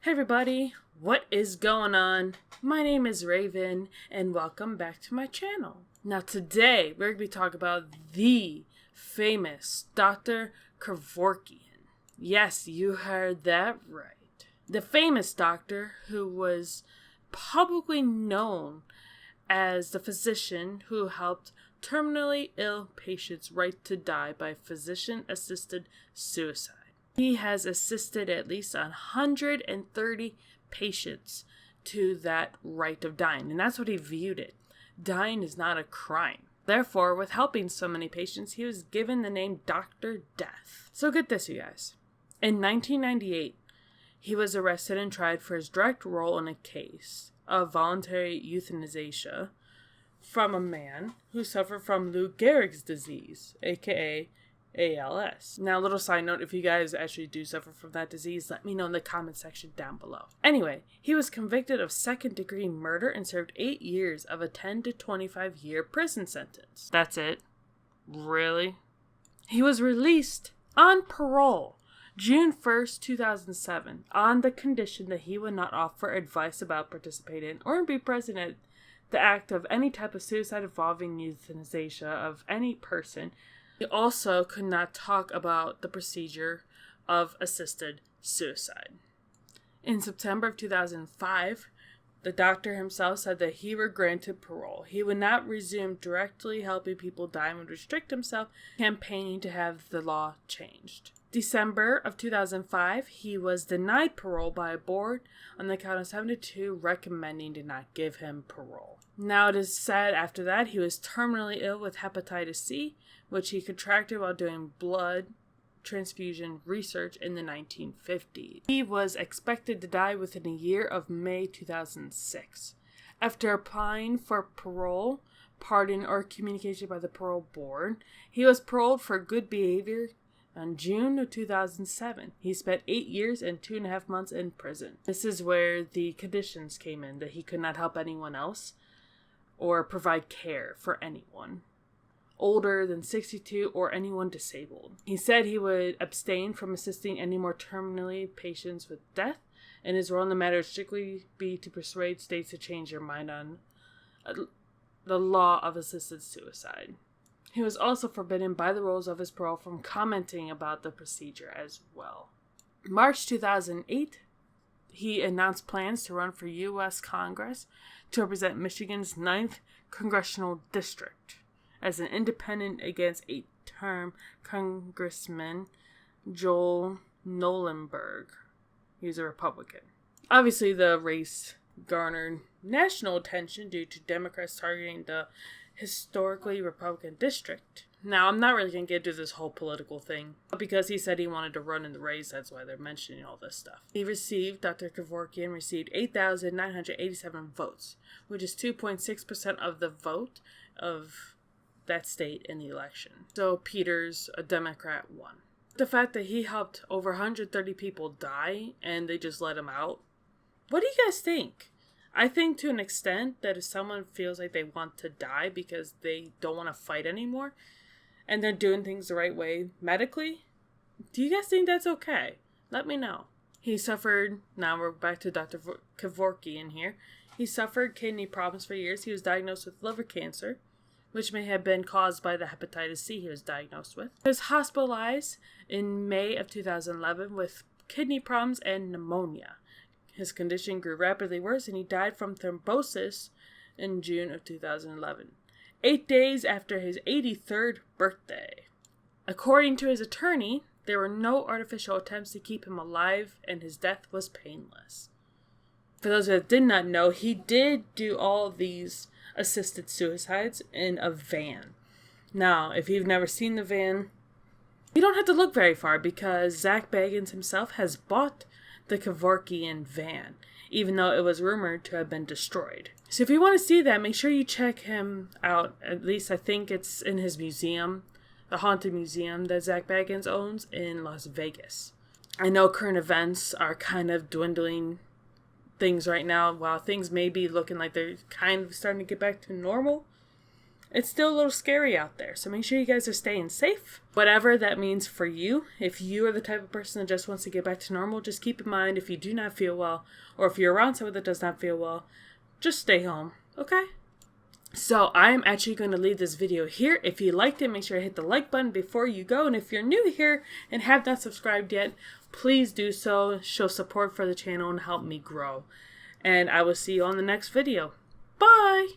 Hey everybody, what is going on? My name is Raven and welcome back to my channel. Now today we're going to be talking about the famous Dr. Kervorkian. Yes, you heard that right. The famous doctor who was publicly known as the physician who helped terminally ill patients right to die by physician-assisted suicide. He has assisted at least 130 patients to that right of dying, and that's what he viewed it. Dying is not a crime. Therefore, with helping so many patients, he was given the name Dr. Death. So get this, you guys. In 1998, he was arrested and tried for his direct role in a case of voluntary euthanasia from a man who suffered from Lou Gehrig's disease, aka ALS. Now, a little side note, if you guys actually do suffer from that disease, let me know in the comment section down below. Anyway, he was convicted of second-degree murder and served 8 years of a 10 to 25-year prison sentence. That's it? Really? He was released on parole June 1st, 2007, on the condition that he would not offer advice about participating in or be present at the act of any type of suicide involving euthanasia of any person. He also could not talk about the procedure of assisted suicide. In September of 2005, the doctor himself said that he were granted parole. He would not resume directly helping people die and would restrict himself campaigning to have the law changed. December of 2005, he was denied parole by a board on the count of 72 recommending to not give him parole. Now it is said after that he was terminally ill with hepatitis C, which he contracted while doing blood transfusion research in the 1950s. He was expected to die within a year of May 2006. After applying for parole, pardon, or communication by the parole board, he was paroled for good behavior on June of 2007. He spent 8 years and 2.5 months in prison. This is where the conditions came in, that he could not help anyone else or provide care for anyone older than 62 or anyone disabled. He said he would abstain from assisting any more terminally patients with death, and his role in the matter would strictly be to persuade states to change their mind on the law of assisted suicide. He was also forbidden by the rules of his parole from commenting about the procedure as well. March 2008, he announced plans to run for U.S. Congress to represent Michigan's 9th Congressional District as an independent against 8-term Congressman Joel Nolenberg. He was a Republican. Obviously, the race garnered national attention due to Democrats targeting the historically Republican district. Now, I'm not really going to get into this whole political thing, but because he said he wanted to run in the race, that's why they're mentioning all this stuff. Dr. Kervorkian received 8,987 votes, which is 2.6% of the vote of that state in the election. So Peters, a Democrat, won. The fact that he helped over 130 people die and they just let him out. What do you guys think? I think to an extent that if someone feels like they want to die because they don't want to fight anymore and they're doing things the right way medically, do you guys think that's okay? Let me know. He suffered, now we're back to Dr. Kervorkian here. He suffered kidney problems for years. He was diagnosed with liver cancer, which may have been caused by the hepatitis C he was diagnosed with. He was hospitalized in May of 2011 with kidney problems and pneumonia. His condition grew rapidly worse and he died from thrombosis in June of 2011, 8 days after his 83rd birthday. According to his attorney, there were no artificial attempts to keep him alive and his death was painless. For those that did not know, he did do all of these assisted suicides in a van. Now, if you've never seen the van, you don't have to look very far because Zach Bagans himself has bought the Kervorkian van, even though it was rumored to have been destroyed. So if you want to see that, make sure you check him out. At least I think it's in his museum, the Haunted Museum that Zach Bagans owns in Las Vegas. I know current events are kind of dwindling things right now. While things may be looking like they're kind of starting to get back to normal, it's still a little scary out there. So make sure you guys are staying safe. Whatever that means for you. If you are the type of person that just wants to get back to normal, just keep in mind if you do not feel well, or if you're around someone that does not feel well, just stay home, okay? So I'm actually going to leave this video here. If you liked it, make sure to hit the like button before you go. And if you're new here and have not subscribed yet, please do so. Show support for the channel and help me grow. And I will see you on the next video. Bye!